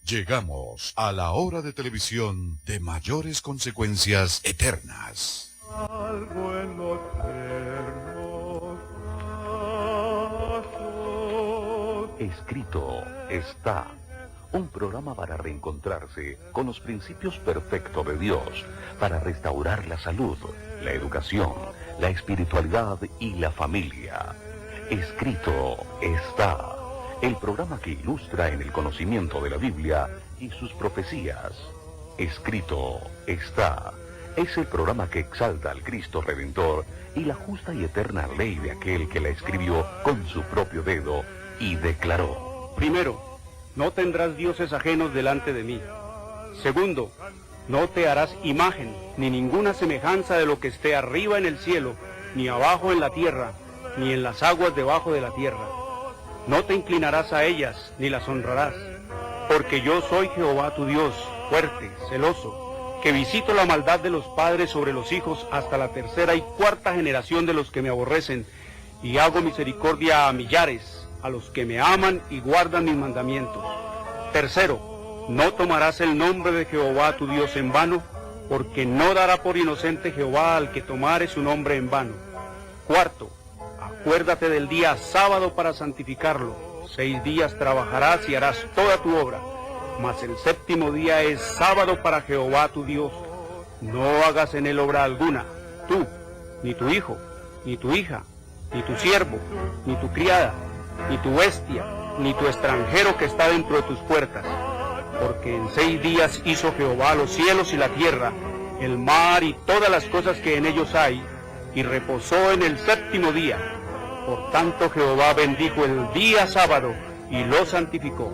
Llegamos a la hora de televisión de mayores consecuencias eternas. Algo en los tiernos brazos. Escrito está. Un programa para reencontrarse con los principios perfectos de Dios, para restaurar la salud, la educación, la espiritualidad y la familia. Escrito está. El programa que ilustra en el conocimiento de la Biblia y sus profecías. Escrito está. Es el programa que exalta al Cristo Redentor y la justa y eterna ley de aquel que la escribió con su propio dedo y declaró. Primero, no tendrás dioses ajenos delante de mí. Segundo, no te harás imagen, ni ninguna semejanza de lo que esté arriba en el cielo, ni abajo en la tierra, ni en las aguas debajo de la tierra. No te inclinarás a ellas, ni las honrarás, porque yo soy Jehová tu Dios, fuerte, celoso, que visito la maldad de los padres sobre los hijos hasta la tercera y cuarta generación de los que me aborrecen, y hago misericordia a millares, a los que me aman y guardan mis mandamientos. Tercero, no tomarás el nombre de Jehová tu Dios en vano, porque no dará por inocente Jehová al que tomare su nombre en vano. Cuarto, acuérdate del día sábado para santificarlo. 6 días trabajarás y harás toda tu obra, mas el séptimo día es sábado para Jehová tu Dios. No hagas en él obra alguna, tú, ni tu hijo, ni tu hija, ni tu siervo, ni tu criada, ni tu bestia, ni tu extranjero que está dentro de tus puertas. Porque en 6 días hizo Jehová los cielos y la tierra, el mar y todas las cosas que en ellos hay, y reposó en el séptimo día. Por tanto Jehová bendijo el día sábado y lo santificó.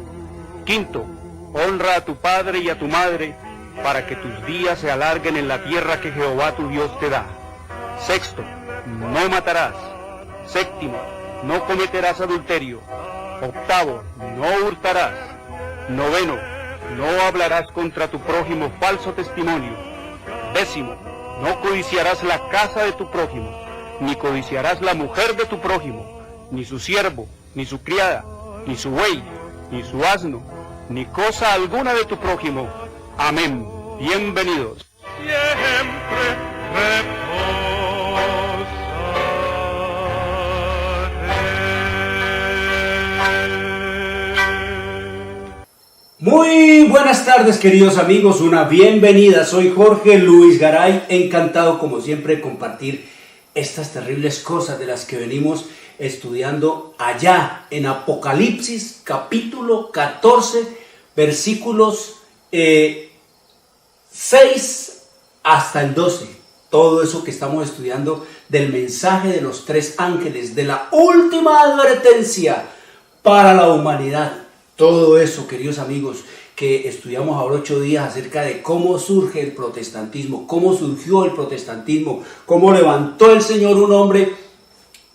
Quinto, honra a tu padre y a tu madre, para que tus días se alarguen en la tierra que Jehová tu Dios te da. Sexto, no matarás. Séptimo, no cometerás adulterio. Octavo, no hurtarás. Noveno, no hablarás contra tu prójimo falso testimonio. Décimo, no codiciarás la casa de tu prójimo, ni codiciarás la mujer de tu prójimo, ni su siervo, ni su criada, ni su buey, ni su asno, ni cosa alguna de tu prójimo. Amén. Bienvenidos. Siempre reposaré. Muy buenas tardes, queridos amigos, una bienvenida. Soy Jorge Luis Garay, encantado como siempre de compartir estas terribles cosas de las que venimos estudiando allá en Apocalipsis capítulo 14 versículos 6 hasta el 12. Todo eso que estamos estudiando del mensaje de los 3 ángeles, de la última advertencia para la humanidad. Todo eso, queridos amigos, que estudiamos ahora 8 días acerca de cómo surge el protestantismo, cómo surgió el protestantismo, cómo levantó el Señor un hombre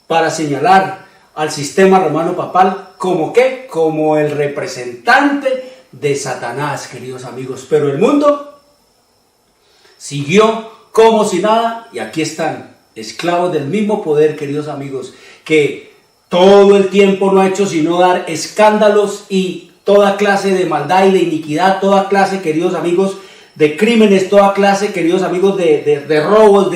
para señalar al sistema romano papal como ¿qué? Como el representante de Satanás, queridos amigos. Pero el mundo siguió como si nada y aquí están, esclavos del mismo poder, queridos amigos, que todo el tiempo no ha hecho sino dar escándalos y toda clase de maldad y de iniquidad, toda clase, queridos amigos, de crímenes, toda clase, queridos amigos, de robos,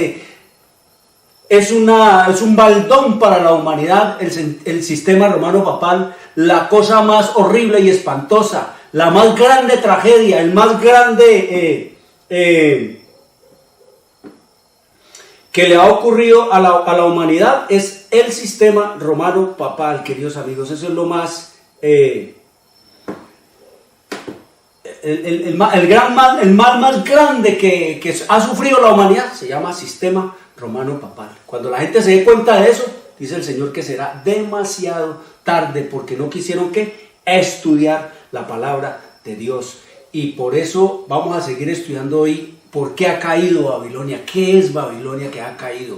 es un baldón para la humanidad, el sistema romano papal, la cosa más horrible y espantosa, la más grande tragedia, el más grande que le ha ocurrido a la humanidad es el sistema romano papal, queridos amigos. Eso es lo más el mal más grande que ha sufrido la humanidad se llama sistema romano papal. Cuando la gente se dé cuenta de eso, dice el Señor que será demasiado tarde, porque no quisieron estudiar la palabra de Dios. Y por eso vamos a seguir estudiando hoy por qué ha caído Babilonia, qué es Babilonia que ha caído.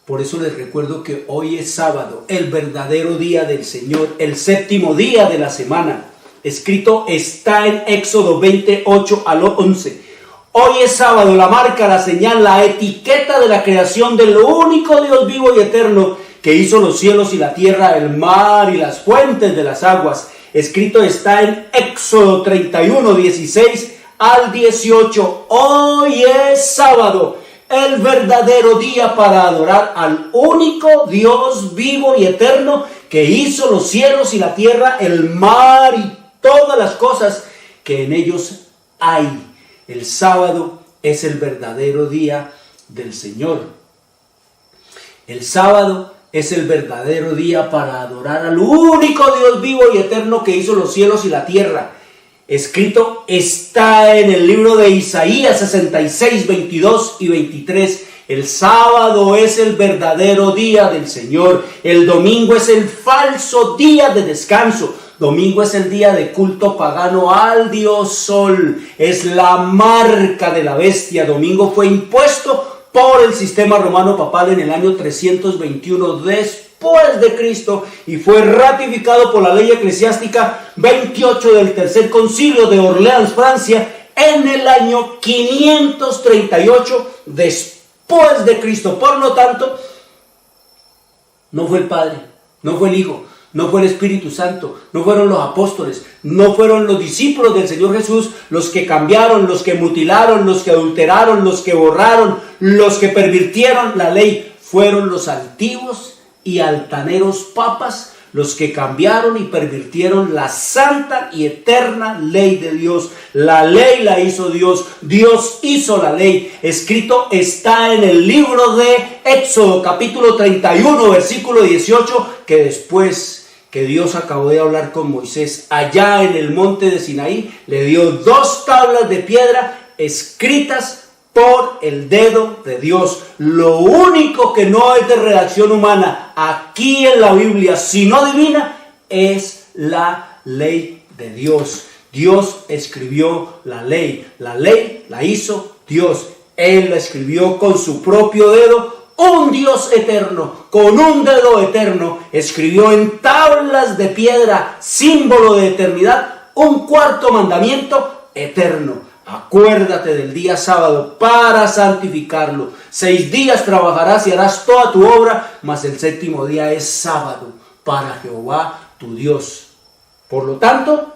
Por eso les recuerdo que hoy es sábado, el verdadero día del Señor, el séptimo día de la semana. Escrito está en Éxodo 28 al 11. Hoy es sábado, la marca, la señal, la etiqueta de la creación del único Dios vivo y eterno que hizo los cielos y la tierra, el mar y las fuentes de las aguas. Escrito está en Éxodo 31, 16 al 18. Hoy es sábado, el verdadero día para adorar al único Dios vivo y eterno que hizo los cielos y la tierra, el mar y todas las cosas que en ellos hay. El sábado es el verdadero día del Señor. El sábado es el verdadero día para adorar al único Dios vivo y eterno que hizo los cielos y la tierra. Escrito está en el libro de Isaías 66, 22 y 23. El sábado es el verdadero día del Señor. El domingo es el falso día de descanso. Domingo es el día de culto pagano al dios Sol. Es la marca de la bestia. Domingo fue impuesto por el sistema romano papal en el año 321 después de Cristo y fue ratificado por la ley eclesiástica 28 del Tercer Concilio de Orleans, Francia, en el año 538 después de Cristo. Por lo tanto, no fue el Padre, no fue el Hijo, no fue el Espíritu Santo, no fueron los apóstoles, no fueron los discípulos del Señor Jesús los que cambiaron, los que mutilaron, los que adulteraron, los que borraron, los que pervirtieron la ley. Fueron los altivos y altaneros papas los que cambiaron y pervirtieron la santa y eterna ley de Dios. La ley la hizo Dios, Dios hizo la ley. Escrito está en el libro de Éxodo capítulo 31 versículo 18, que después que Dios acabó de hablar con Moisés allá en el monte de Sinaí, le dio 2 tablas de piedra escritas por el dedo de Dios. Lo único que no es de redacción humana aquí en la Biblia, sino divina, es la ley de Dios. Dios escribió la ley la hizo Dios. Él la escribió con su propio dedo. Un Dios eterno, con un dedo eterno, escribió en tablas de piedra, símbolo de eternidad, un 4º mandamiento eterno. Acuérdate del día sábado para santificarlo. 6 días trabajarás y harás toda tu obra, mas el 7º día es sábado para Jehová tu Dios. Por lo tanto,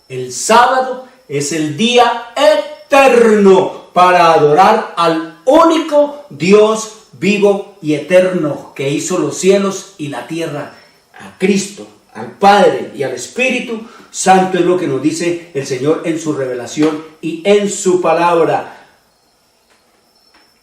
el sábado es el día eterno para adorar al único Dios vivo y eterno que hizo los cielos y la tierra, a Cristo, al Padre y al Espíritu Santo. Es lo que nos dice el Señor en su revelación y en su palabra.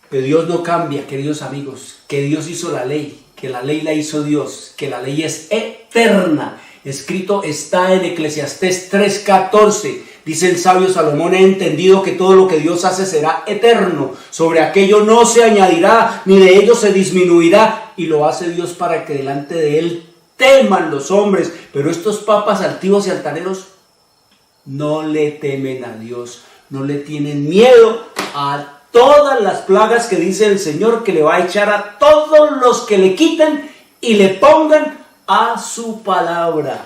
Que Dios no cambia, queridos amigos, que Dios hizo la ley, que la ley la hizo Dios, que la ley es eterna. Escrito está en Eclesiastés 3:14. Dice el sabio Salomón: he entendido que todo lo que Dios hace será eterno. Sobre aquello no se añadirá, ni de ello se disminuirá. Y lo hace Dios para que delante de Él teman los hombres. Pero estos papas altivos y altaneros no le temen a Dios. No le tienen miedo a todas las plagas que dice el Señor que le va a echar a todos los que le quiten y le pongan a su palabra.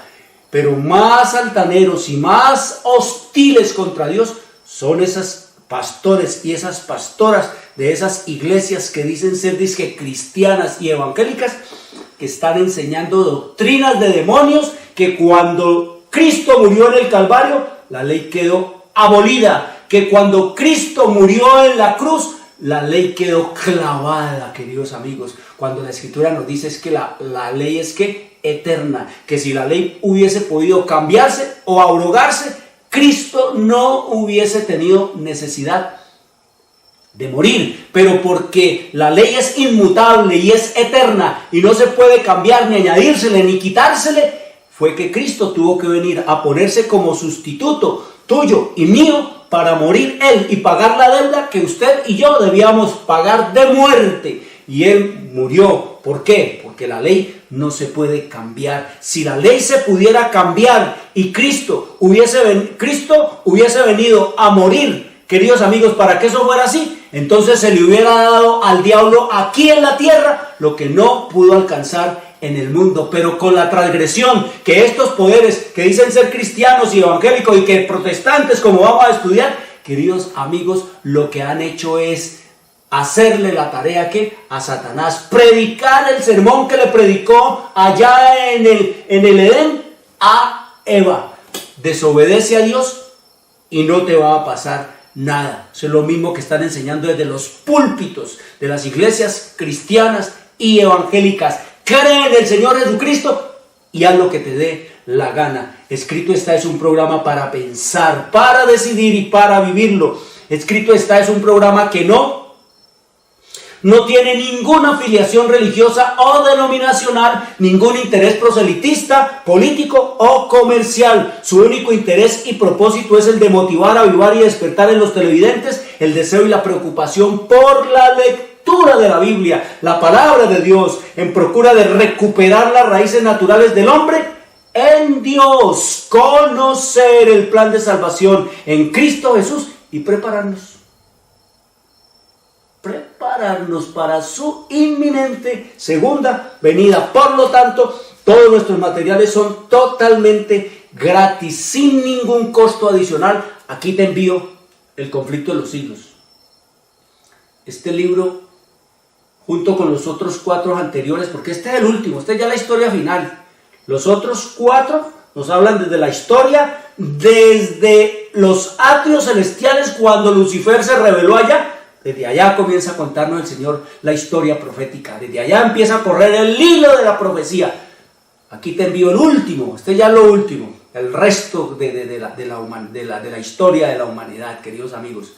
Pero más altaneros y más hostiles contra Dios son esos pastores y esas pastoras de esas iglesias que dicen ser cristianas y evangélicas, que están enseñando doctrinas de demonios, que cuando Cristo murió en el Calvario, la ley quedó abolida, que cuando Cristo murió en la cruz, la ley quedó clavada, queridos amigos. Cuando la Escritura nos dice es que la ley es eterna, que si la ley hubiese podido cambiarse o abrogarse, Cristo no hubiese tenido necesidad de morir. Pero porque la ley es inmutable y es eterna y no se puede cambiar, ni añadírsele, ni quitársele, fue que Cristo tuvo que venir a ponerse como sustituto tuyo y mío para morir Él y pagar la deuda que usted y yo debíamos pagar de muerte. Y Él murió. ¿Por qué? Porque la ley no se puede cambiar. Si la ley se pudiera cambiar y Cristo hubiese venido a morir, queridos amigos, para que eso fuera así, entonces se le hubiera dado al diablo aquí en la tierra lo que no pudo alcanzar en el mundo. Pero con la transgresión que estos poderes que dicen ser cristianos y evangélicos y que protestantes, como vamos a estudiar, queridos amigos, lo que han hecho es hacerle la tarea a Satanás, predicar el sermón que le predicó allá en el Edén a Eva. Desobedece a Dios y no te va a pasar nada. Eso es lo mismo que están enseñando desde los púlpitos de las iglesias cristianas y evangélicas. Cree en el Señor Jesucristo y haz lo que te dé la gana. Escrito está es un programa para pensar, para decidir y para vivirlo. Escrito está es un programa que no tiene ninguna afiliación religiosa o denominacional, ningún interés proselitista, político o comercial. Su único interés y propósito es el de motivar, avivar y despertar en los televidentes el deseo y la preocupación por la lectura de la Biblia, la palabra de Dios, en procura de recuperar las raíces naturales del hombre en Dios, conocer el plan de salvación en Cristo Jesús y prepararnos para su inminente segunda venida. Por lo tanto, todos nuestros materiales son totalmente gratis, sin ningún costo adicional. Aquí te envío El conflicto de los siglos. Este libro, junto con los otros 4 anteriores, porque este es el último, este es ya la historia final. Los otros 4 nos hablan desde la historia, desde los atrios celestiales, cuando Lucifer se rebeló allá. Desde allá comienza a contarnos el Señor la historia profética. Desde allá empieza a correr el hilo de la profecía. Aquí te envío el último, este ya es lo último, el resto de la historia de la humanidad, queridos amigos.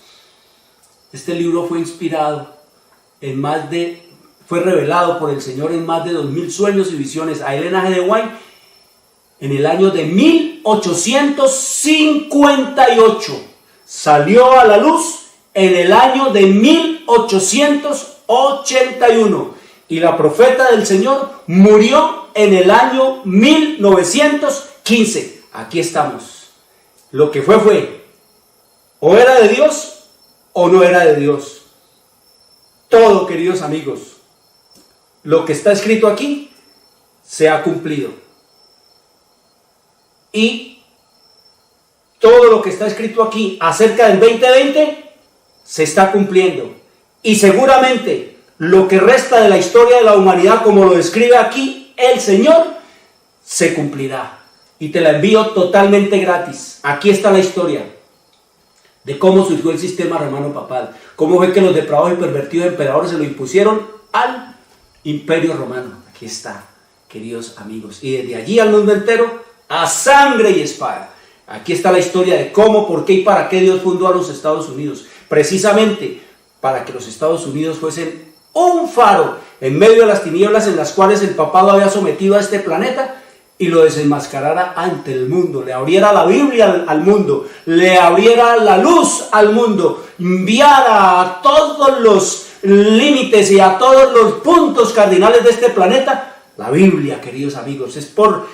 Este libro fue inspirado fue revelado por el Señor en más de 2000 sueños y visiones a Ellen G. White en el año de 1858. Salió a la luz en el año de 1881 y la profeta del Señor murió en el año 1915. Aquí estamos. Lo que fue. O era de Dios o no era de Dios. Todo, queridos amigos, lo que está escrito aquí se ha cumplido. Y todo lo que está escrito aquí acerca del 2020 se está cumpliendo. Y seguramente lo que resta de la historia de la humanidad, como lo describe aquí el Señor, se cumplirá. Y te la envío totalmente gratis. Aquí está la historia de cómo surgió el sistema romano papal, cómo fue que los depravados y pervertidos emperadores se lo impusieron al imperio romano. Aquí está, queridos amigos. Y desde allí al mundo entero, a sangre y espada. Aquí está la historia de cómo, por qué y para qué Dios fundó a los Estados Unidos. Precisamente para que los Estados Unidos fuesen un faro en medio de las tinieblas en las cuales el papado había sometido a este planeta y lo desenmascarara ante el mundo, le abriera la Biblia al mundo, le abriera la luz al mundo, enviara a todos los límites y a todos los puntos cardinales de este planeta la Biblia, queridos amigos. Es por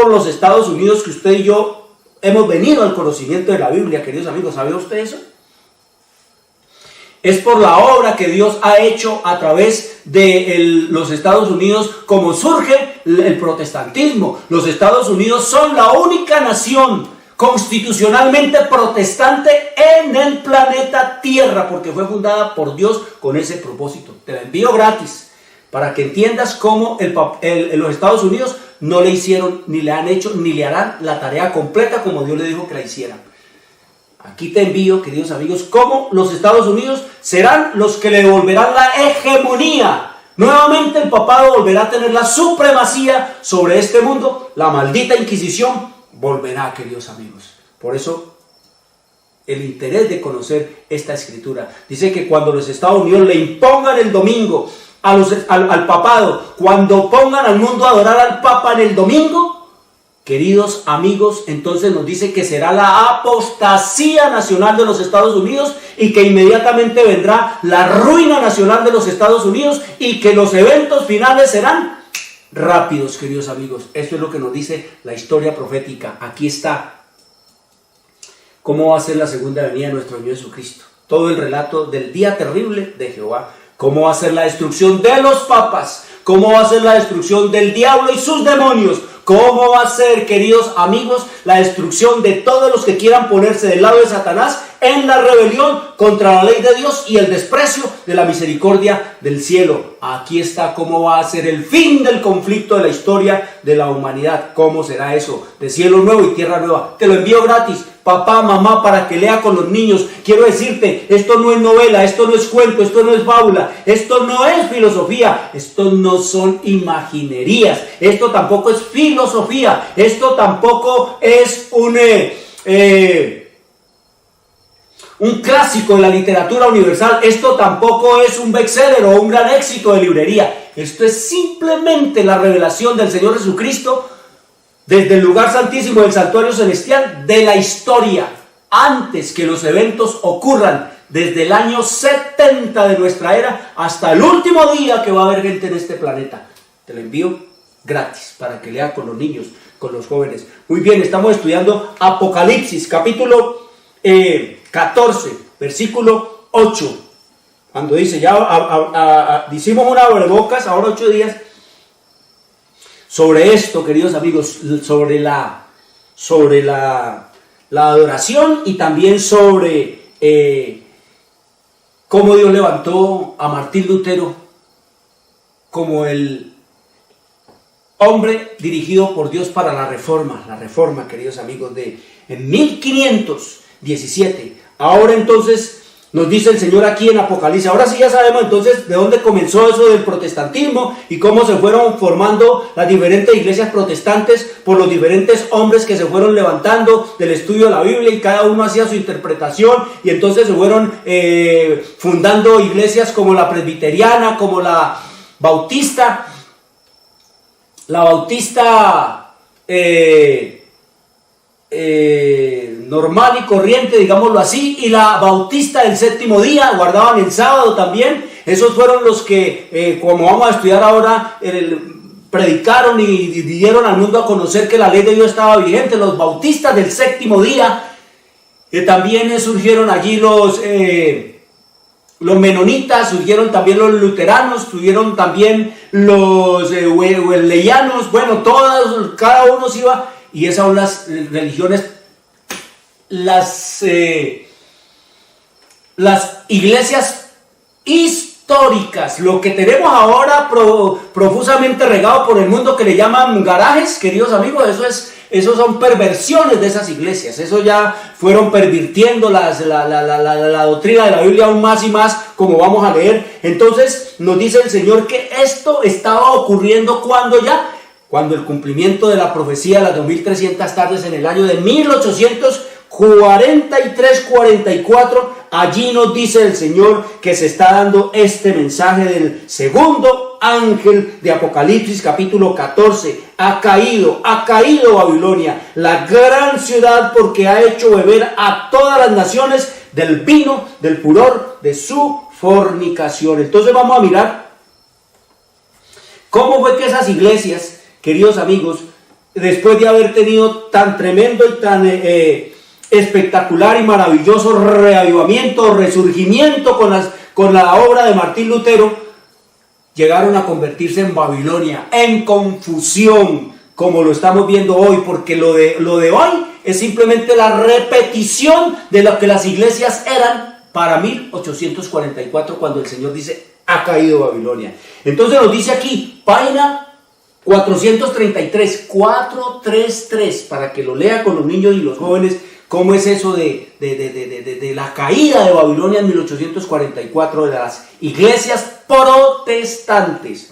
los Estados Unidos que usted y yo hemos venido al conocimiento de la Biblia, queridos amigos. ¿Sabe usted eso? Es por la obra que Dios ha hecho a través de los Estados Unidos como surge el protestantismo. Los Estados Unidos son la única nación constitucionalmente protestante en el planeta Tierra, porque fue fundada por Dios con ese propósito. Te la envío gratis para que entiendas cómo los Estados Unidos no le hicieron, ni le han hecho, ni le harán la tarea completa como Dios le dijo que la hicieran. Aquí te envío, queridos amigos, cómo los Estados Unidos serán los que le devolverán la hegemonía. Nuevamente el papado volverá a tener la supremacía sobre este mundo. La maldita Inquisición volverá, queridos amigos. Por eso, el interés de conocer esta escritura. Dice que cuando los Estados Unidos le impongan el domingo al papado, cuando pongan al mundo a adorar al papa en el domingo, queridos amigos, entonces nos dice que será la apostasía nacional de los Estados Unidos y que inmediatamente vendrá la ruina nacional de los Estados Unidos y que los eventos finales serán rápidos, queridos amigos. Eso es lo que nos dice la historia profética. Aquí está cómo va a ser la segunda venida de nuestro Señor Jesucristo. Todo el relato del día terrible de Jehová. Cómo va a ser la destrucción de los papas. Cómo va a ser la destrucción del diablo y sus demonios. ¿Cómo va a ser, queridos amigos, la destrucción de todos los que quieran ponerse del lado de Satanás en la rebelión contra la ley de Dios y el desprecio de la misericordia del cielo? Aquí está cómo va a ser el fin del conflicto de la historia de la humanidad. ¿Cómo será eso? De cielo nuevo y tierra nueva. Te lo envío gratis, papá, mamá, para que lea con los niños. Quiero decirte, esto no es novela, esto no es cuento, esto no es fábula, esto no es filosofía, esto no son imaginerías, esto tampoco es filosofía, esto tampoco es un clásico de la literatura universal, esto tampoco es un bestseller o un gran éxito de librería. Esto es simplemente la revelación del Señor Jesucristo desde el lugar santísimo del santuario celestial de la historia, antes que los eventos ocurran, desde el año 70 de nuestra era hasta el último día que va a haber gente en este planeta. Te lo envío gratis para que lea con los niños, con los jóvenes. Muy bien, estamos estudiando Apocalipsis, capítulo 14, versículo 8. Cuando dice, hicimos una abrebocas, ahora 8 días, sobre esto, queridos amigos, sobre la adoración y también sobre cómo Dios levantó a Martín Lutero como el hombre dirigido por Dios para la reforma, queridos amigos, en 1517. Ahora entonces nos dice el Señor aquí en Apocalipsis. Ahora sí ya sabemos entonces de dónde comenzó eso del protestantismo y cómo se fueron formando las diferentes iglesias protestantes por los diferentes hombres que se fueron levantando del estudio de la Biblia, y cada uno hacía su interpretación, y entonces se fueron fundando iglesias como la presbiteriana, como la bautista, normal y corriente, digámoslo así, y la bautista del séptimo día, guardaban el sábado también. Esos fueron los que, como vamos a estudiar ahora, predicaron y dieron al mundo a conocer que la ley de Dios estaba vigente. Los bautistas del séptimo día, también surgieron allí los menonitas, surgieron también los luteranos, surgieron también los wesleyanos. Bueno, cada uno se iba, y esas son las religiones, las iglesias históricas. Lo que tenemos ahora profusamente regado por el mundo, que le llaman garajes, queridos amigos, eso son perversiones de esas iglesias. Eso ya fueron pervirtiendo la doctrina de la Biblia aún más y más, como vamos a leer. Entonces nos dice el Señor que esto estaba ocurriendo cuando el cumplimiento de la profecía de las 2300 tardes en el año de 1843-44, allí nos dice el Señor que se está dando este mensaje del segundo ángel de Apocalipsis, capítulo 14. Ha caído Babilonia, la gran ciudad, porque ha hecho beber a todas las naciones del vino del furor de su fornicación. Entonces vamos a mirar cómo fue que esas iglesias, queridos amigos, después de haber tenido tan tremendo y tan espectacular y maravilloso reavivamiento, resurgimiento con la obra de Martín Lutero, llegaron a convertirse en Babilonia, en confusión, como lo estamos viendo hoy, porque lo de hoy es simplemente la repetición de lo que las iglesias eran para 1844, cuando el Señor dice, ha caído Babilonia. Entonces nos dice aquí, página 433, para que lo lea con los niños y los jóvenes, cómo es eso de la caída de Babilonia en 1844 de las iglesias protestantes.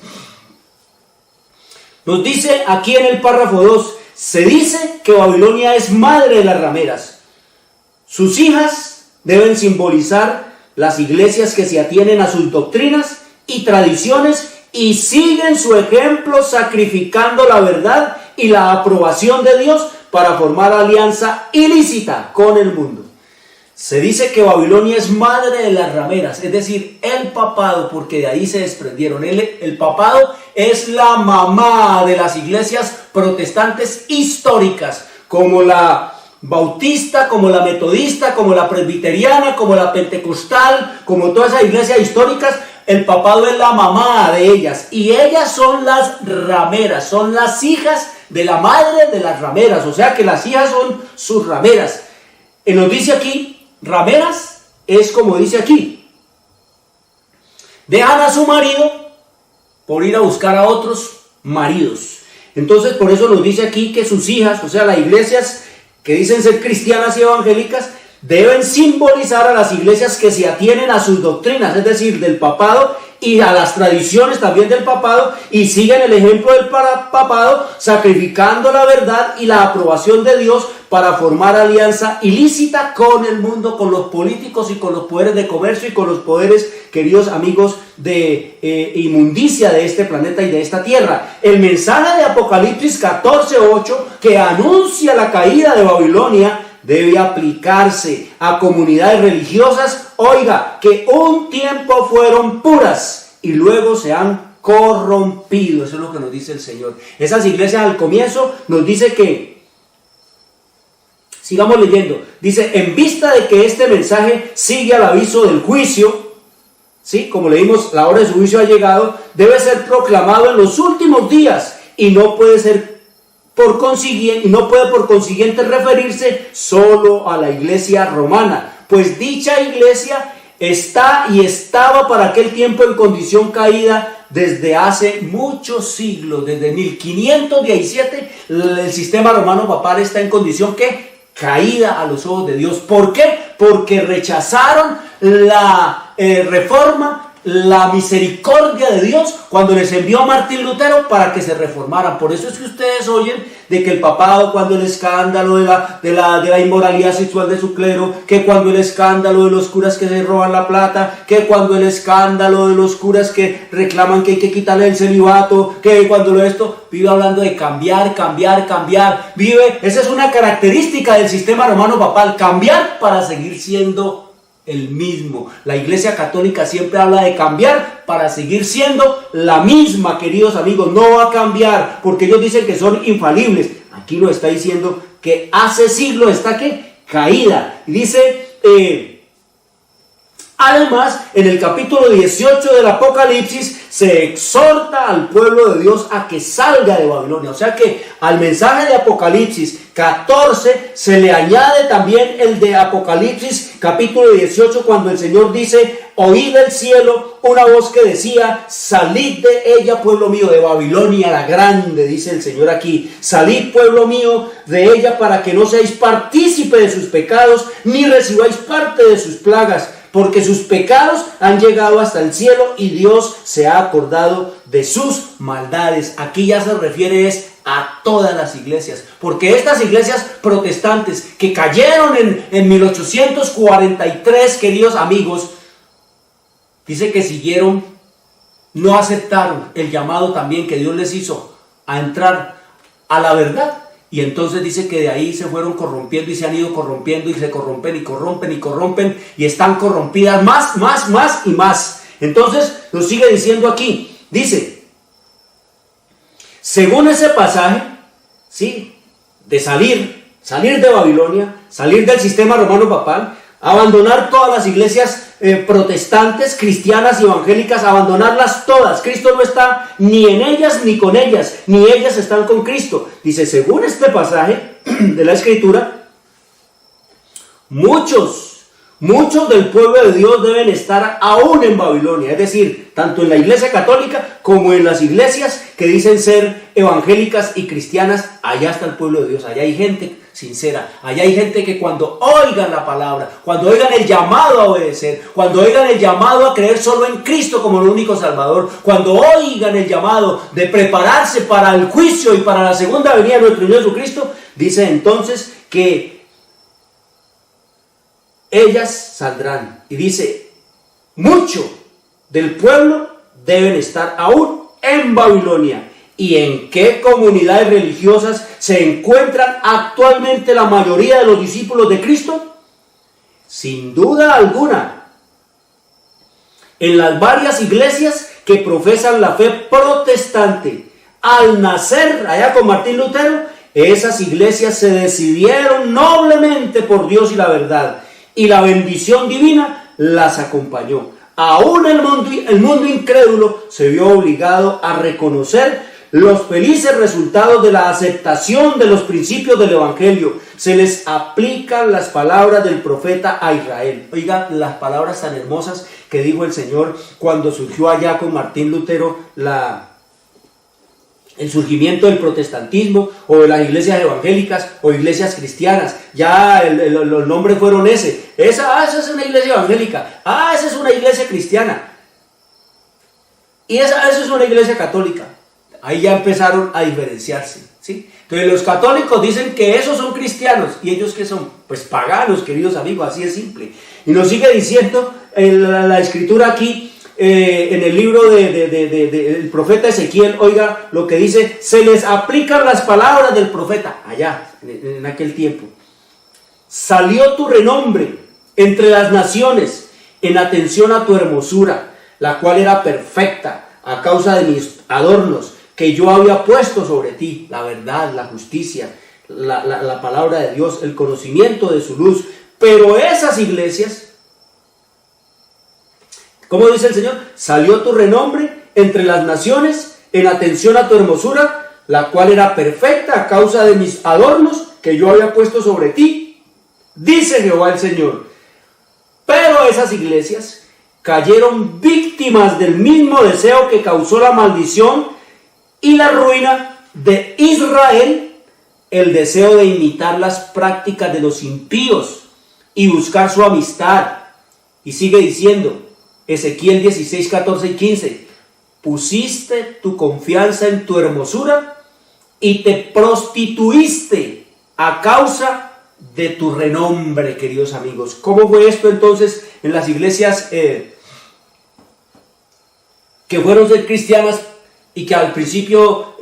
Nos dice aquí en el párrafo 2, se dice que Babilonia es madre de las rameras. Sus hijas deben simbolizar las iglesias que se atienen a sus doctrinas y tradiciones y siguen su ejemplo, sacrificando la verdad y la aprobación de Dios para formar alianza ilícita con el mundo. Se dice que Babilonia es madre de las rameras, es decir, el papado, porque de ahí se desprendieron. El papado es la mamá de las iglesias protestantes históricas, como la bautista, como la metodista, como la presbiteriana, como la pentecostal, como todas esas iglesias históricas. El papado es la mamá de ellas, y ellas son las rameras, son las hijas de la madre de las rameras, o sea que las hijas son sus rameras. Y nos dice aquí, rameras es como dice aquí, dejan a su marido por ir a buscar a otros maridos. Entonces por eso nos dice aquí que sus hijas, o sea las iglesias que dicen ser cristianas y evangélicas, deben simbolizar a las iglesias que se atienen a sus doctrinas, es decir, del papado y a las tradiciones también del papado, y siguen el ejemplo del papado, sacrificando la verdad y la aprobación de Dios para formar alianza ilícita con el mundo, con los políticos y con los poderes de comercio y con los poderes, queridos amigos, de inmundicia de este planeta y de esta tierra. El mensaje de Apocalipsis 14:8, que anuncia la caída de Babilonia, debe aplicarse a comunidades religiosas, oiga, que un tiempo fueron puras y luego se han corrompido. Eso es lo que nos dice el Señor. Esas iglesias al comienzo nos dice que, sigamos leyendo, dice, en vista de que este mensaje sigue al aviso del juicio, ¿sí? Como leímos, la hora de su juicio ha llegado, debe ser proclamado en los últimos días y no puede por consiguiente referirse solo a la iglesia romana, pues dicha iglesia está y estaba para aquel tiempo en condición caída desde hace muchos siglos. Desde 1517 el sistema romano papal está en condición caída a los ojos de Dios. ¿Por qué? Porque rechazaron la reforma, la misericordia de Dios cuando les envió a Martín Lutero para que se reformaran. Por eso es que ustedes oyen de que el papado, cuando el escándalo de la inmoralidad sexual de su clero, que cuando el escándalo de los curas que se roban la plata, que cuando el escándalo de los curas que reclaman que hay que quitarle el celibato, que cuando esto, vive hablando de cambiar, esa es una característica del sistema romano papal, cambiar para seguir siendo el mismo. La Iglesia Católica siempre habla de cambiar para seguir siendo la misma, queridos amigos. No va a cambiar porque ellos dicen que son infalibles. Aquí lo está diciendo que hace siglos está caída. Y dice, además, en el capítulo 18 del Apocalipsis se exhorta al pueblo de Dios a que salga de Babilonia. O sea que al mensaje de Apocalipsis 14 se le añade también el de Apocalipsis capítulo 18, cuando el Señor dice, oí del cielo una voz que decía, salid de ella, pueblo mío, de Babilonia la grande, dice el Señor aquí, salid, pueblo mío, de ella para que no seáis partícipe de sus pecados, ni recibáis parte de sus plagas, porque sus pecados han llegado hasta el cielo y Dios se ha acordado de sus maldades. Aquí ya se refiere a todas las iglesias, porque estas iglesias protestantes que cayeron en 1843, queridos amigos, dice que siguieron, no aceptaron el llamado también que Dios les hizo a entrar a la verdad. Y entonces dice que de ahí se fueron corrompiendo y se han ido corrompiendo y se corrompen y están corrompidas más y más. Entonces nos sigue diciendo aquí, dice, según ese pasaje, ¿sí? De salir de Babilonia, salir del sistema romano papal, abandonar todas las iglesias protestantes, cristianas y evangélicas, abandonarlas todas. Cristo no está ni en ellas ni con ellas, ni ellas están con Cristo. Dice, según este pasaje de la Escritura, muchos del pueblo de Dios deben estar aún en Babilonia, es decir, tanto en la iglesia católica como en las iglesias que dicen ser evangélicas y cristianas. Allá está el pueblo de Dios, allá hay gente sincera, allá hay gente que cuando oigan la palabra, cuando oigan el llamado a obedecer, cuando oigan el llamado a creer solo en Cristo como el único Salvador, cuando oigan el llamado de prepararse para el juicio y para la segunda venida de nuestro Señor Jesucristo, dice entonces que ellas saldrán. Y dice, mucho del pueblo deben estar aún en Babilonia. ¿Y en qué comunidades religiosas se encuentran actualmente la mayoría de los discípulos de Cristo? Sin duda alguna, en las varias iglesias que profesan la fe protestante. Al nacer allá con Martín Lutero, esas iglesias se decidieron noblemente por Dios y la verdad, y la bendición divina las acompañó. Aún el mundo incrédulo se vio obligado a reconocer los felices resultados de la aceptación de los principios del Evangelio. Se les aplican las palabras del profeta a Israel. Oiga, las palabras tan hermosas que dijo el Señor cuando surgió allá con Martín Lutero el surgimiento del protestantismo, o de las iglesias evangélicas o iglesias cristianas. Ya los nombres fueron ese. Esa es una iglesia evangélica. Esa es una iglesia cristiana. Y esa es una iglesia católica. Ahí ya empezaron a diferenciarse, ¿sí? Entonces los católicos dicen que esos son cristianos. ¿Y ellos qué son? Pues paganos, queridos amigos, así es simple. Y nos sigue diciendo la escritura aquí, en el libro del profeta Ezequiel, oiga lo que dice: se les aplican las palabras del profeta, allá, en aquel tiempo. Salió tu renombre entre las naciones en atención a tu hermosura, la cual era perfecta a causa de mis adornos que yo había puesto sobre ti, la verdad, la justicia, la palabra de Dios, el conocimiento de su luz. Pero esas iglesias, ¿cómo dice el Señor? Salió tu renombre entre las naciones en atención a tu hermosura, la cual era perfecta a causa de mis adornos que yo había puesto sobre ti, dice Jehová el Señor. Pero esas iglesias cayeron víctimas del mismo deseo que causó la maldición y la ruina de Israel, el deseo de imitar las prácticas de los impíos y buscar su amistad. Y sigue diciendo, Ezequiel 16, 14 y 15, pusiste tu confianza en tu hermosura y te prostituiste a causa de tu renombre, queridos amigos. ¿Cómo fue esto entonces en las iglesias que fueron ser cristianas y que al principio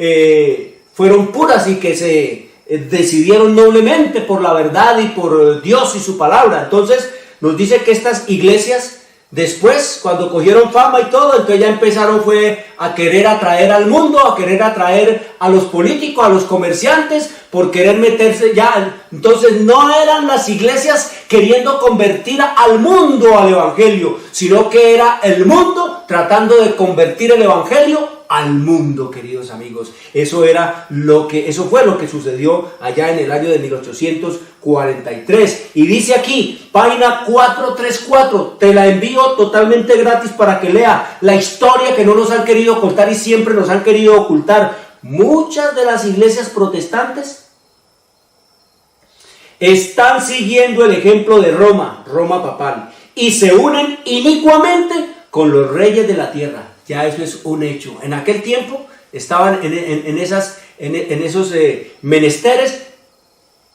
fueron puras y que se decidieron noblemente por la verdad y por Dios y su palabra? Entonces nos dice que estas iglesias, después, cuando cogieron fama y todo, entonces ya empezaron fue a querer atraer al mundo, a querer atraer a los políticos, a los comerciantes, por querer meterse ya. Entonces no eran las iglesias queriendo convertir al mundo al evangelio, sino que era el mundo tratando de convertir el evangelio al mundo, queridos amigos. Eso fue lo que sucedió allá en el año de 1843. Y dice aquí, página 434, te la envío totalmente gratis para que lea la historia que no nos han querido contar y siempre nos han querido ocultar. Muchas de las iglesias protestantes están siguiendo el ejemplo de Roma papal, y se unen inicuamente con los reyes de la tierra. Ya eso es un hecho. En aquel tiempo estaban en esos menesteres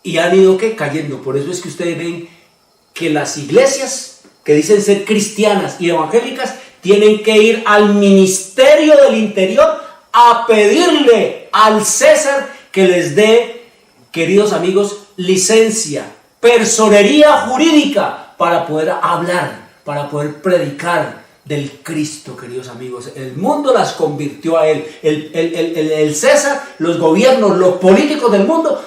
y han ido cayendo. Por eso es que ustedes ven que las iglesias que dicen ser cristianas y evangélicas tienen que ir al ministerio del interior a pedirle al César que les dé, queridos amigos, licencia, personería jurídica para poder hablar, para poder predicar del Cristo, queridos amigos. El mundo las convirtió a él. El César, los gobiernos, los políticos del mundo,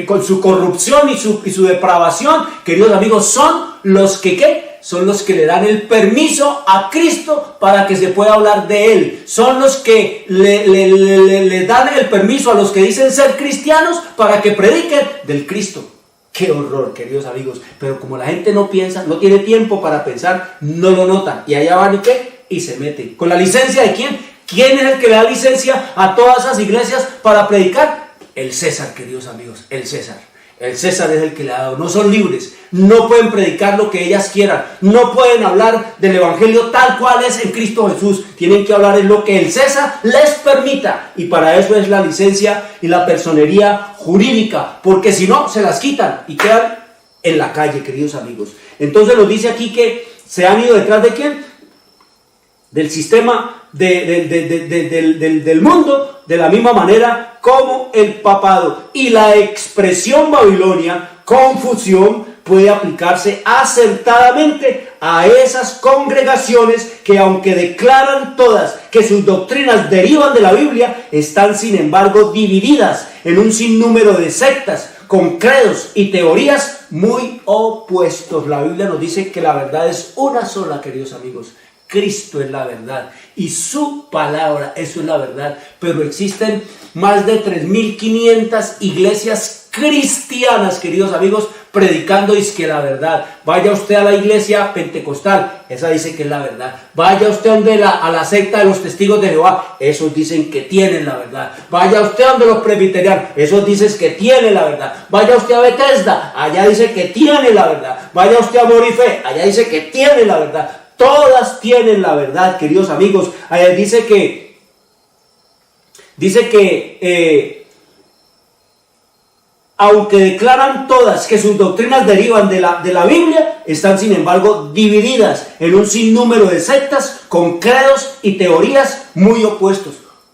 con su corrupción y su depravación, queridos amigos, son los que son los que le dan el permiso a Cristo para que se pueda hablar de él. Son los que le dan el permiso a los que dicen ser cristianos para que prediquen del Cristo. ¡Qué horror, queridos amigos! Pero como la gente no piensa, no tiene tiempo para pensar, no lo notan. Y allá van y se meten. ¿Con la licencia de quién? ¿Quién es el que le da licencia a todas esas iglesias para predicar? El César, queridos amigos, el César. El César es el que le ha dado. No son libres, no pueden predicar lo que ellas quieran, no pueden hablar del evangelio tal cual es en Cristo Jesús. Tienen que hablar en lo que el César les permita, y para eso es la licencia y la personería jurídica, porque si no se las quitan y quedan en la calle, queridos amigos. Entonces nos dice aquí que se han ido detrás de ¿quién? Del sistema del mundo, de la misma manera como el papado. Y la expresión babilonia, confusión, puede aplicarse acertadamente a esas congregaciones que, aunque declaran todas que sus doctrinas derivan de la Biblia, están sin embargo divididas en un sinnúmero de sectas con credos y teorías muy opuestos. La Biblia nos dice que la verdad es una sola, queridos amigos. Cristo es la verdad y su palabra, eso es la verdad. Pero existen más de 3.500 iglesias cristianas, queridos amigos, predicando que la verdad. Vaya usted a la iglesia pentecostal, esa dice que es la verdad. Vaya usted a la secta de los testigos de Jehová, esos dicen que tienen la verdad. Vaya usted donde los presbiterianos, esos dicen que tienen la verdad. Vaya usted a Bethesda, allá dice que tiene la verdad. Vaya usted a Amor y Fe, allá dice que tiene la verdad. Todas tienen la verdad, queridos amigos. Allá dice que aunque declaran todas que sus doctrinas derivan de la Biblia, están sin embargo divididas en un sinnúmero de sectas con credos y teorías muy opuestos.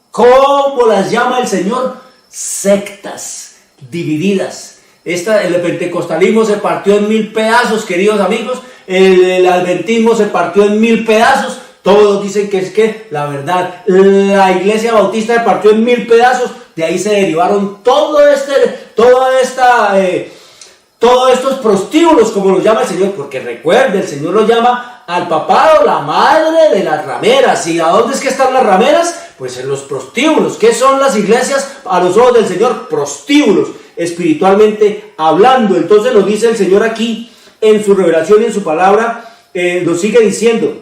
¿Cómo las llama el Señor? Sectas divididas. El pentecostalismo se partió en 1000 pedazos, queridos amigos. El adventismo se partió en 1000 pedazos. Todos dicen que es que la verdad. La iglesia bautista se partió en 1000 pedazos. De ahí se derivaron todos estos prostíbulos, como los llama el Señor, porque recuerde, el Señor lo llama al papado la madre de las rameras. ¿Y a dónde es que están las rameras? Pues en los prostíbulos. ¿Qué son las iglesias a los ojos del Señor? Prostíbulos, espiritualmente hablando. Entonces nos dice el Señor aquí, en su revelación y en su palabra, nos sigue diciendo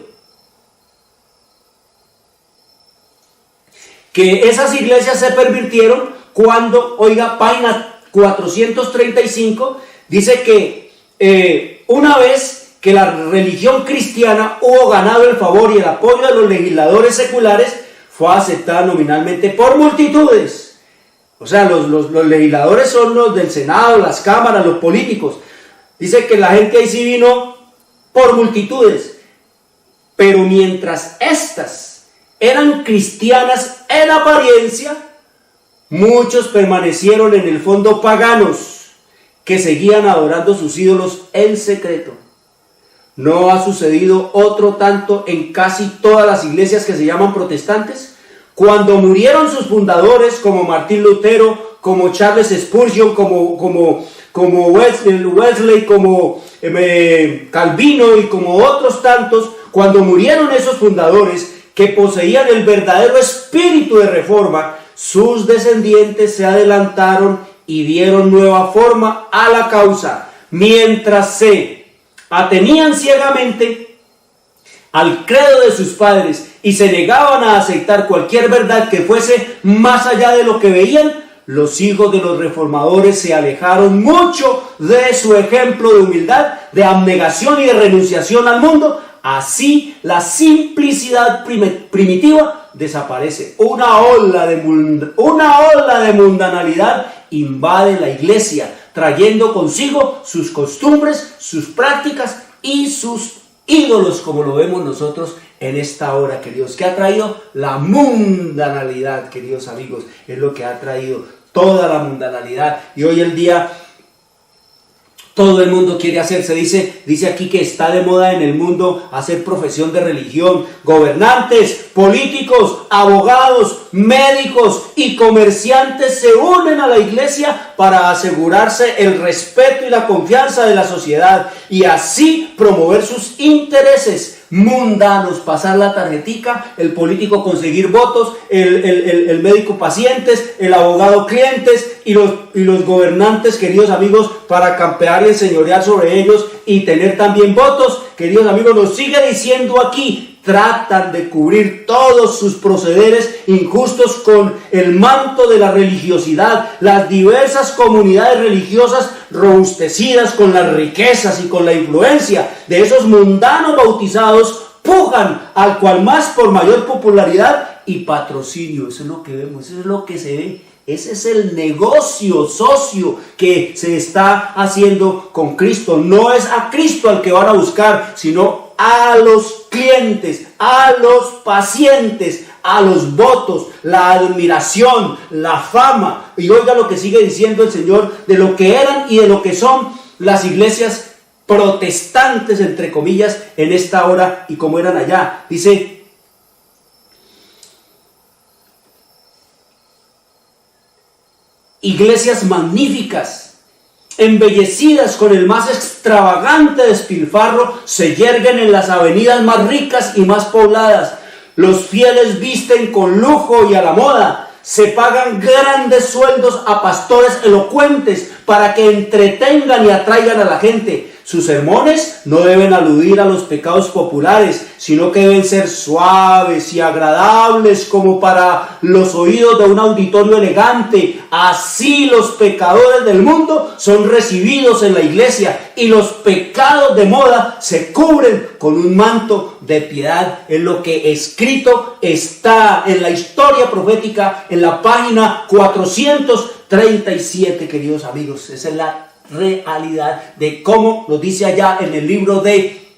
que esas iglesias se pervirtieron cuando, oiga, página 435, dice que una vez que la religión cristiana hubo ganado el favor y el apoyo de los legisladores seculares, fue aceptada nominalmente por multitudes. O sea, los legisladores son los del Senado, las cámaras, los políticos. Dice que la gente ahí sí vino por multitudes. Pero mientras estas eran cristianas en apariencia, muchos permanecieron en el fondo paganos, que seguían adorando sus ídolos en secreto. ¿No ha sucedido otro tanto en casi todas las iglesias que se llaman protestantes? Cuando murieron sus fundadores, como Martín Lutero, como Charles Spurgeon, como Wesley, como Calvino y como otros tantos, cuando murieron esos fundadores que poseían el verdadero espíritu de reforma, sus descendientes se adelantaron y dieron nueva forma a la causa, mientras se atenían ciegamente al credo de sus padres y se negaban a aceptar cualquier verdad que fuese más allá de lo que veían. Los hijos de los reformadores se alejaron mucho de su ejemplo de humildad, de abnegación y de renunciación al mundo. Así la simplicidad primitiva desaparece. Una ola de mundanalidad invade la iglesia, trayendo consigo sus costumbres, sus prácticas y sus ídolos, como lo vemos nosotros en esta hora, queridos. ¿Qué ha traído? La mundanalidad, queridos amigos. Es lo que ha traído toda la mundanalidad. Y hoy el día todo el mundo quiere hacerse, dice aquí que está de moda en el mundo hacer profesión de religión. Gobernantes, políticos, abogados, médicos y comerciantes se unen a la iglesia para asegurarse el respeto y la confianza de la sociedad y así promover sus intereses mundanos, pasar la tarjetica, el político conseguir votos, el médico pacientes, el abogado clientes y los gobernantes, queridos amigos, para campear y enseñorear sobre ellos y tener también votos. Queridos amigos, nos sigue diciendo aquí, tratan de cubrir todos sus procederes injustos con el manto de la religiosidad. Las diversas comunidades religiosas robustecidas con las riquezas y con la influencia de esos mundanos bautizados pujan al cual más por mayor popularidad y patrocinio. Eso es lo que vemos, eso es lo que se ve. Ese es el negocio socio que se está haciendo con Cristo. No es a Cristo al que van a buscar, sino a los clientes, a los pacientes, a los votos, la admiración, la fama. Y oiga lo que sigue diciendo el Señor de lo que eran y de lo que son las iglesias protestantes, entre comillas, en esta hora y como eran allá. Dice: iglesias magníficas, embellecidas con el más extravagante despilfarro, se yerguen en las avenidas más ricas y más pobladas. Los fieles visten con lujo y a la moda. Se pagan grandes sueldos a pastores elocuentes para que entretengan y atraigan a la gente. Sus sermones no deben aludir a los pecados populares, sino que deben ser suaves y agradables como para los oídos de un auditorio elegante. Así los pecadores del mundo son recibidos en la iglesia y los pecados de moda se cubren con un manto de piedad. En lo que escrito está en la historia profética, en la página 437, queridos amigos. Esa es la realidad de cómo nos dice allá en el libro de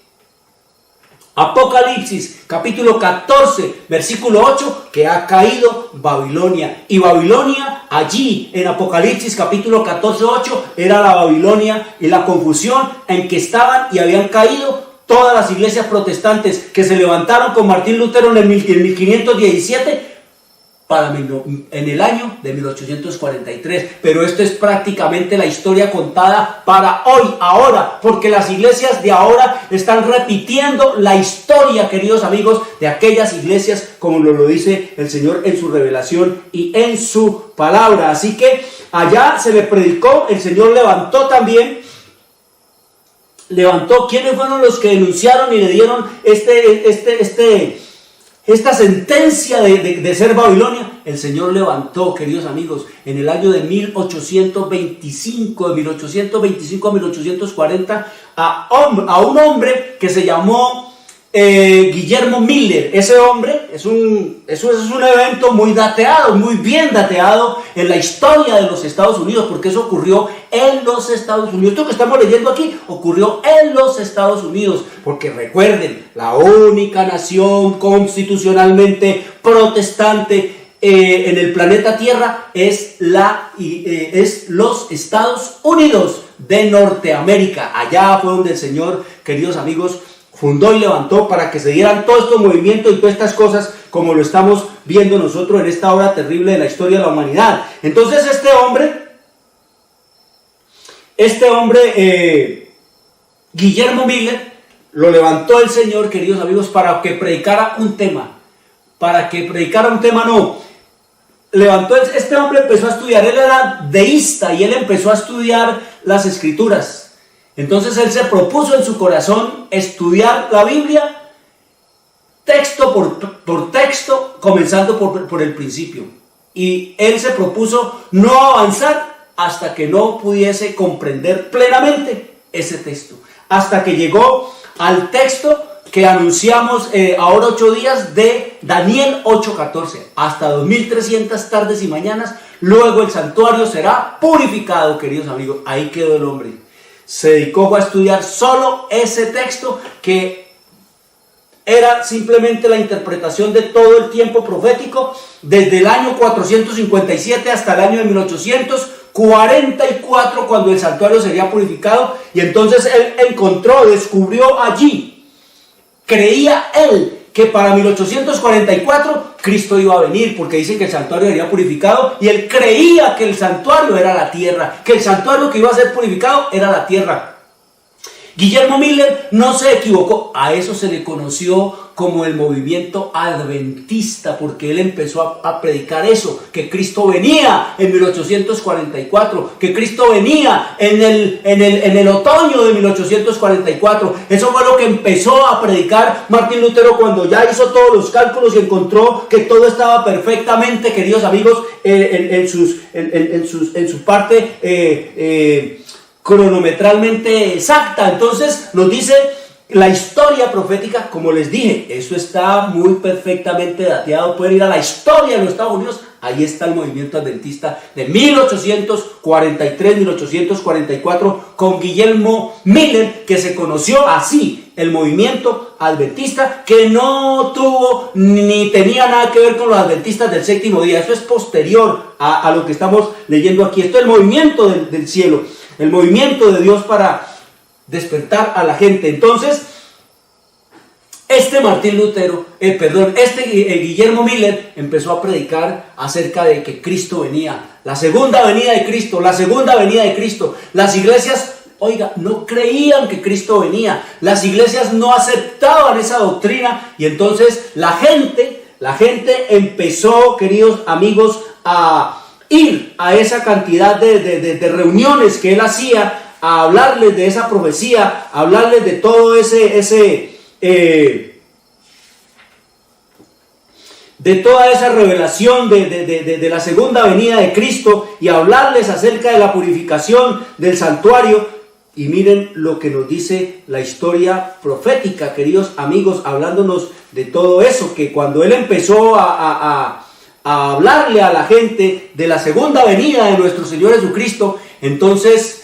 Apocalipsis, capítulo 14, versículo 8, que ha caído Babilonia. Y Babilonia, allí en Apocalipsis, capítulo 14, 8, era la Babilonia y la confusión en que estaban y habían caído todas las iglesias protestantes que se levantaron con Martín Lutero en el 1517 en el año de 1843, pero esto es prácticamente la historia contada para hoy, ahora, porque las iglesias de ahora están repitiendo la historia, queridos amigos, de aquellas iglesias, como nos lo dice el Señor en su revelación y en su palabra. Así que allá se le predicó, el Señor levantó, ¿quiénes fueron los que denunciaron y le dieron esta sentencia de ser Babilonia? El Señor levantó, queridos amigos, en el año de 1825 a 1840, a un hombre que se llamó Guillermo Miller. Ese hombre es un evento muy dateado, muy bien dateado en la historia de los Estados Unidos, porque eso ocurrió en los Estados Unidos. Esto que estamos leyendo aquí ocurrió en los Estados Unidos, porque recuerden, la única nación constitucionalmente protestante en el planeta Tierra es los Estados Unidos de Norteamérica. Allá fue donde el Señor, queridos amigos, fundó y levantó para que se dieran todos estos movimientos y todas estas cosas como lo estamos viendo nosotros en esta hora terrible de la historia de la humanidad. Entonces este hombre Guillermo Miller, lo levantó el Señor, queridos amigos, para que predicara un tema. Levantó este hombre, empezó a estudiar, él era deísta y él empezó a estudiar las escrituras. Entonces él se propuso en su corazón estudiar la Biblia texto por texto, comenzando por el principio. Y él se propuso no avanzar hasta que no pudiese comprender plenamente ese texto. Hasta que llegó al texto que anunciamos ahora 8 días de Daniel 8:14. Hasta 2300 tardes y mañanas, luego el santuario será purificado, queridos amigos. Ahí quedó el hombre. Se dedicó a estudiar solo ese texto, que era simplemente la interpretación de todo el tiempo profético, desde el año 457 hasta el año de 1844, cuando el santuario sería purificado. Y entonces él descubrió allí, creía él que para 1844 Cristo iba a venir, porque dicen que el santuario sería purificado, y él creía que el santuario era la tierra, que el santuario que iba a ser purificado era la tierra. Guillermo Miller no se equivocó. A eso se le conoció como el movimiento adventista, porque él empezó a predicar eso, que Cristo venía en 1844, que Cristo venía en el otoño de 1844. Eso fue lo que empezó a predicar Martín Lutero cuando ya hizo todos los cálculos y encontró que todo estaba perfectamente, queridos amigos, en su parte cronometralmente exacta. Entonces nos dice la historia profética, como les dije, eso está muy perfectamente dateado. Pueden ir a la historia de los Estados Unidos, ahí está el movimiento adventista de 1843-1844 con Guillermo Miller, que se conoció así, el movimiento adventista, que no tuvo ni tenía nada que ver con los adventistas del séptimo día. Eso es posterior a lo que estamos leyendo aquí. Esto es el movimiento del cielo, el movimiento de Dios para despertar a la gente. Entonces, Guillermo Miller empezó a predicar acerca de que Cristo venía, la segunda venida de Cristo, la segunda venida de Cristo. Las iglesias, oiga, no creían que Cristo venía, las iglesias no aceptaban esa doctrina, y entonces la gente empezó, queridos amigos, a ir a esa cantidad de reuniones que él hacía, a hablarles de esa profecía, a hablarles de todo de toda esa revelación de la segunda venida de Cristo, y hablarles acerca de la purificación del santuario. Y miren lo que nos dice la historia profética, queridos amigos, hablándonos de todo eso, que cuando él empezó a hablarle a la gente de la segunda venida de nuestro Señor Jesucristo, entonces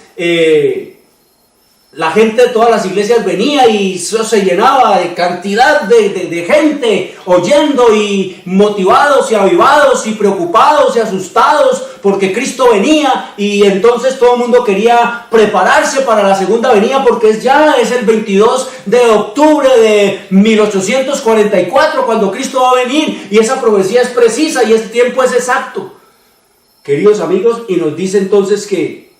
la gente de todas las iglesias venía y eso se llenaba de cantidad de gente oyendo, y motivados y avivados y preocupados y asustados porque Cristo venía. Y entonces todo el mundo quería prepararse para la segunda venida, porque ya es el 22 de octubre de 1844 cuando Cristo va a venir, y esa profecía es precisa y ese tiempo es exacto, queridos amigos. Y nos dice entonces que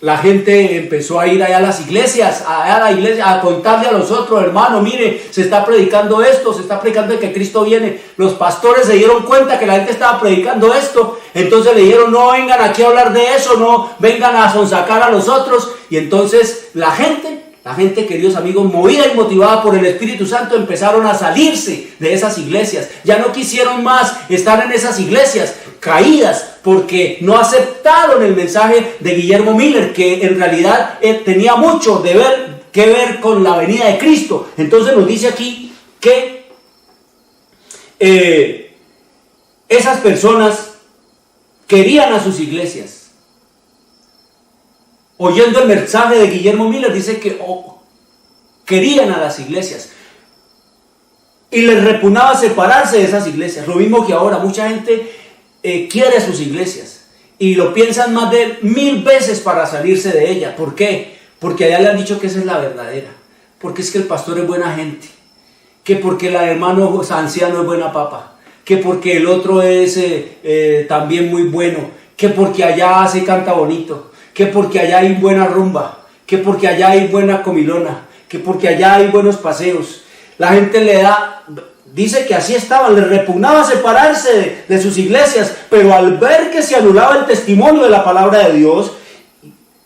la gente empezó a ir allá a las iglesias, a contarle a los otros: hermano, mire, se está predicando esto, se está predicando de que Cristo viene. Los pastores se dieron cuenta que la gente estaba predicando esto, entonces le dijeron: no vengan aquí a hablar de eso, no vengan a sonsacar a los otros. Y entonces la gente, queridos amigos, movida y motivada por el Espíritu Santo, empezaron a salirse de esas iglesias. Ya no quisieron más estar en esas iglesias caídas, porque no aceptaron el mensaje de Guillermo Miller, que en realidad tenía mucho que ver con la venida de Cristo. Entonces nos dice aquí que esas personas querían a sus iglesias. Oyendo el mensaje de Guillermo Miller, dice que querían a las iglesias y les repugnaba separarse de esas iglesias. Lo mismo que ahora, mucha gente quiere a sus iglesias y lo piensan más de 1000 veces para salirse de ella. ¿Por qué? Porque allá le han dicho que esa es la verdadera, porque es que el pastor es buena gente, que porque el hermano anciano es buena papa, que porque el otro es también muy bueno, que porque allá se canta bonito, que porque allá hay buena rumba, que porque allá hay buena comilona, que porque allá hay buenos paseos. La gente dice que así estaban, les repugnaba separarse de sus iglesias, pero al ver que se anulaba el testimonio de la palabra de Dios,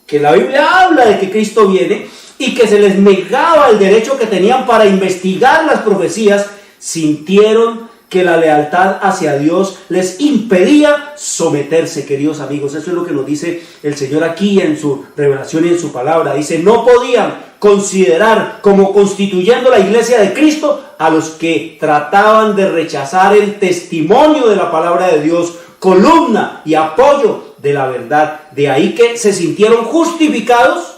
que la Biblia habla de que Cristo viene, y que se les negaba el derecho que tenían para investigar las profecías, sintieron que la lealtad hacia Dios les impedía someterse, queridos amigos. Eso es lo que nos dice el Señor aquí en su revelación y en su palabra. Dice: no podían considerar como constituyendo la iglesia de Cristo a los que trataban de rechazar el testimonio de la palabra de Dios, columna y apoyo de la verdad. De ahí que se sintieron justificados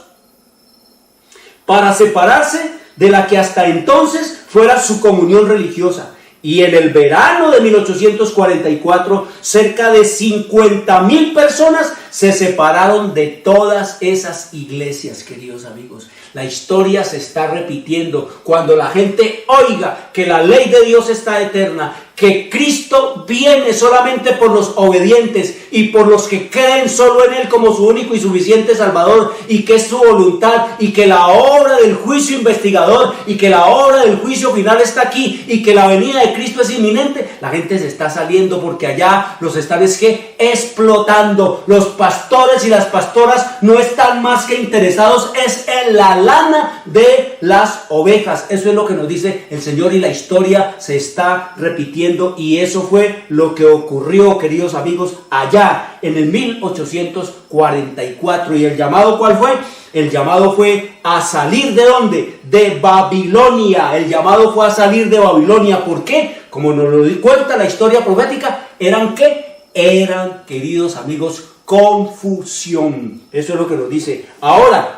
para separarse de la que hasta entonces fuera su comunión religiosa. Y en el verano de 1844, cerca de 50,000 personas se separaron de todas esas iglesias, queridos amigos. La historia se está repitiendo. Cuando la gente oiga que la ley de Dios está eterna, que Cristo viene solamente por los obedientes y por los que creen solo en Él como su único y suficiente Salvador, y que es su voluntad, y que la obra del juicio investigador y que la obra del juicio final está aquí, y que la venida de Cristo es inminente, la gente se está saliendo, porque allá los están explotando. Los pastores y las pastoras no están más que interesados en la lana de las ovejas. Eso es lo que nos dice el Señor, y la historia se está repitiendo. Y eso fue lo que ocurrió, queridos amigos, allá en el 1844. ¿Y el llamado cuál fue? El llamado fue a salir ¿de dónde? De Babilonia. El llamado fue a salir de Babilonia. ¿Por qué? Como nos lo cuenta la historia profética, ¿eran qué? Eran, queridos amigos, confusión. Eso es lo que nos dice. Ahora,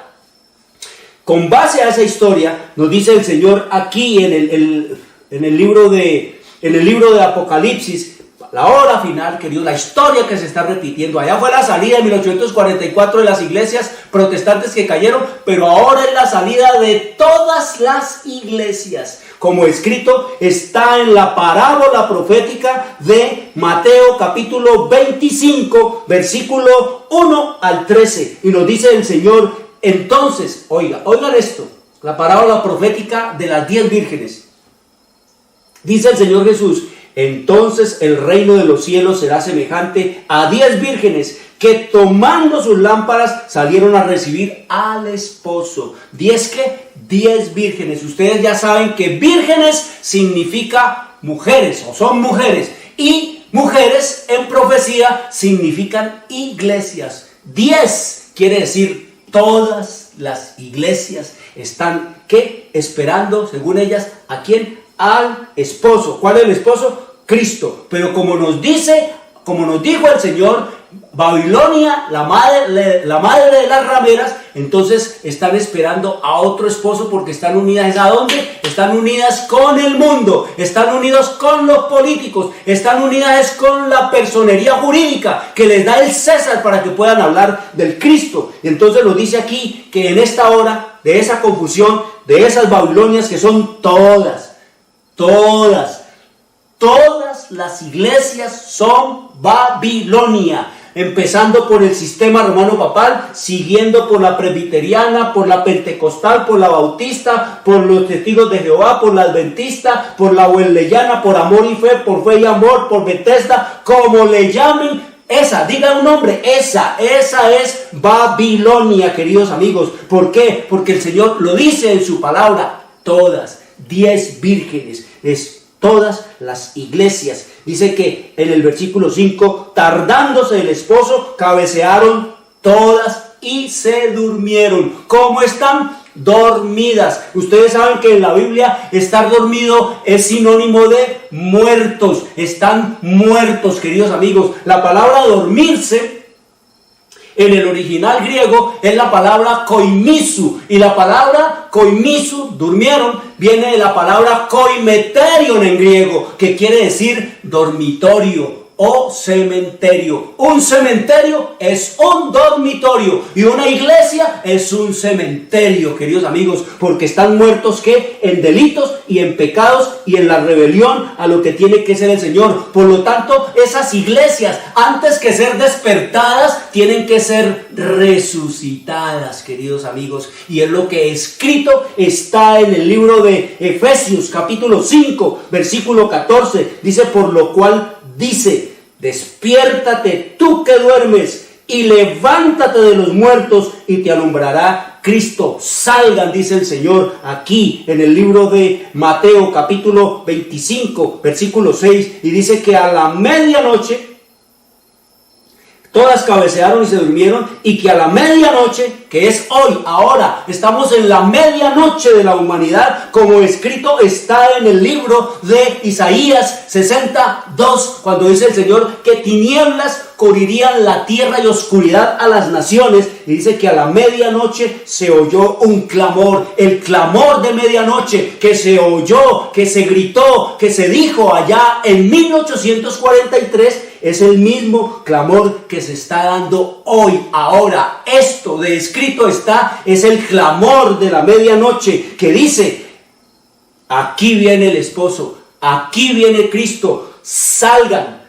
con base a esa historia, nos dice el Señor aquí en el libro de Apocalipsis, la hora final, queridos, la historia que se está repitiendo. Allá fue la salida en 1844 de las iglesias protestantes que cayeron, pero ahora es la salida de todas las iglesias. Como escrito está en la parábola profética de Mateo capítulo 25, versículo 1 al 13. Y nos dice el Señor, entonces, oigan esto, la parábola profética de las 10 vírgenes. Dice el Señor Jesús, entonces el reino de los cielos será semejante a 10 vírgenes que tomando sus lámparas salieron a recibir al esposo. ¿10 vírgenes? Ustedes ya saben que vírgenes significa mujeres o son mujeres. Y mujeres en profecía significan iglesias. 10 quiere decir todas las iglesias están, ¿qué? Esperando, según ellas, ¿a quién? Al esposo. ¿Cuál es el esposo? Cristo. Pero como nos dijo el Señor, Babilonia, la madre de las rameras, entonces están esperando a otro esposo porque están unidas. ¿A dónde? Están unidas con el mundo, están unidos con los políticos, están unidas con la personería jurídica que les da el César para que puedan hablar del Cristo. Y entonces nos dice aquí que en esta hora de esa confusión, de esas Babilonias que son todas las iglesias son Babilonia, empezando por el sistema romano papal, siguiendo por la presbiteriana, por la pentecostal, por la bautista, por los testigos de Jehová, por la adventista, por la wesleyana, por amor y fe, por fe y amor, por Bethesda, como le llamen. Esa, diga un nombre, esa es Babilonia, queridos amigos. ¿Por qué? Porque el Señor lo dice en su palabra, todas, 10 vírgenes, es todas las iglesias. Dice que en el versículo 5, tardándose el esposo, cabecearon todas y se durmieron. ¿Cómo están? Dormidas. Ustedes saben que en la Biblia estar dormido es sinónimo de muertos. Están muertos, queridos amigos. La palabra dormirse en el original griego es la palabra koimisu, y la palabra koimisu, durmieron, viene de la palabra koimeterion en griego, que quiere decir dormitorio o cementerio. Un cementerio es un dormitorio y una iglesia es un cementerio, queridos amigos, porque están muertos ¿qué? En delitos y en pecados y en la rebelión a lo que tiene que ser el Señor. Por lo tanto, esas iglesias, antes que ser despertadas, tienen que ser resucitadas, queridos amigos, y es lo que escrito está en el libro de Efesios capítulo 5 versículo 14. Dice, por lo cual dice, despiértate tú que duermes y levántate de los muertos y te alumbrará Cristo. Salgan, dice el Señor aquí en el libro de Mateo capítulo 25 versículo 6, y dice que a la medianoche todas cabecearon y se durmieron, y que a la medianoche, que es hoy, ahora, estamos en la medianoche de la humanidad, como escrito está en el libro de Isaías 62, cuando dice el Señor que tinieblas cubrirían la tierra y oscuridad a las naciones, y dice que a la medianoche se oyó un clamor, el clamor de medianoche que se oyó, que se gritó, que se dijo allá en 1843, es el mismo clamor que se está dando hoy, ahora. Esto de escrito está, es el clamor de la medianoche que dice, aquí viene el esposo, aquí viene Cristo, salgan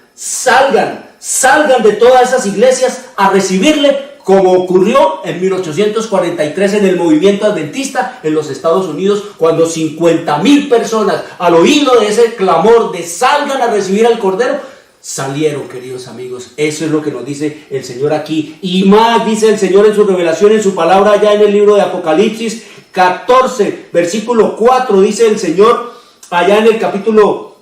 de todas esas iglesias a recibirle, como ocurrió en 1843 en el movimiento adventista en los Estados Unidos, cuando 50,000 personas al oído de ese clamor de salgan a recibir al Cordero, salieron, queridos amigos. Eso es lo que nos dice el Señor aquí, y más dice el Señor en su revelación, en su palabra, allá en el libro de Apocalipsis 14 versículo 4, dice el Señor allá en el capítulo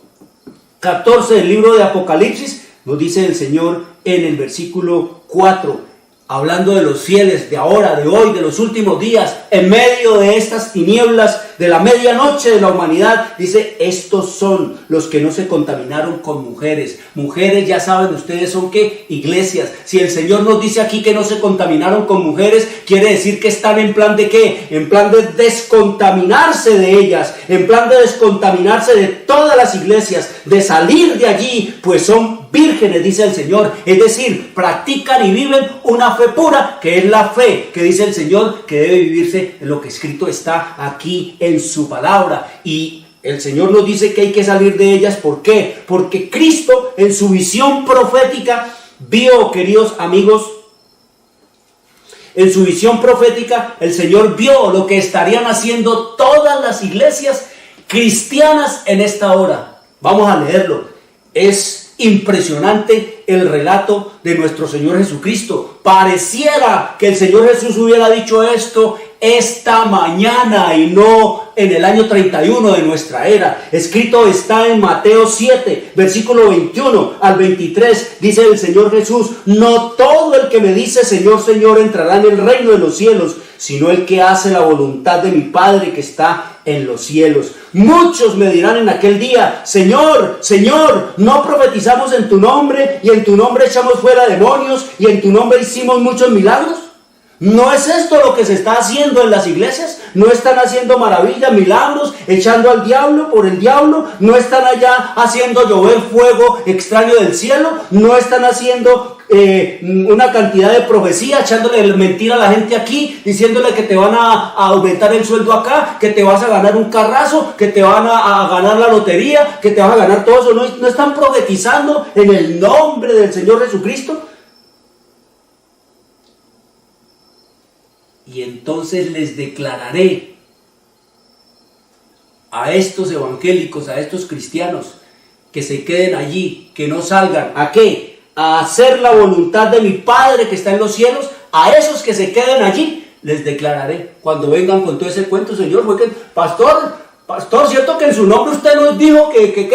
14 del libro de Apocalipsis, nos dice el Señor en el versículo 4, hablando de los fieles de ahora, de hoy, de los últimos días, en medio de estas tinieblas de la medianoche de la humanidad, dice, estos son los que no se contaminaron con mujeres. Mujeres, ya saben ustedes, son ¿qué? Iglesias. Si el Señor nos dice aquí que no se contaminaron con mujeres, quiere decir que están en plan de ¿qué? En plan de descontaminarse de ellas, en plan de descontaminarse de todas las iglesias, de salir de allí, pues son vírgenes, dice el Señor. Es decir, practican y viven una fe pura, que es la fe que dice el Señor que debe vivirse en lo que escrito está aquí en su palabra. Y el Señor nos dice que hay que salir de ellas. ¿Por qué? Porque Cristo en su visión profética vio, queridos amigos, en su visión profética, el Señor vio lo que estarían haciendo todas las iglesias cristianas en esta hora. Vamos a leerlo. Es impresionante el relato de nuestro Señor Jesucristo. Pareciera que el Señor Jesús hubiera dicho esto esta mañana y no en el año 31 de nuestra era. Escrito está en Mateo 7, versículo 21 al 23. Dice el Señor Jesús: no todo el que me dice Señor, Señor entrará en el reino de los cielos, sino el que hace la voluntad de mi Padre que está en los cielos. Muchos me dirán en aquel día: Señor, Señor, ¿no profetizamos en tu nombre, y en tu nombre echamos fuera demonios, y en tu nombre hicimos muchos milagros? ¿No es esto lo que se está haciendo en las iglesias? ¿No están haciendo maravillas, milagros, echando al diablo por el diablo? ¿No están allá haciendo llover fuego extraño del cielo? ¿No están haciendo una cantidad de profecía, echándole mentira a la gente aquí, diciéndole que te van a aumentar el sueldo acá, que te vas a ganar un carrazo, que te van a ganar la lotería, que te vas a ganar todo eso? ¿No están profetizando en el nombre del Señor Jesucristo? Y entonces les declararé a estos evangélicos, a estos cristianos, que se queden allí, que no salgan. ¿A qué? A hacer la voluntad de mi Padre que está en los cielos. A esos que se queden allí, les declararé. Cuando vengan con todo ese cuento: Señor, fue que, pastor, ¿cierto que en su nombre usted nos dijo que?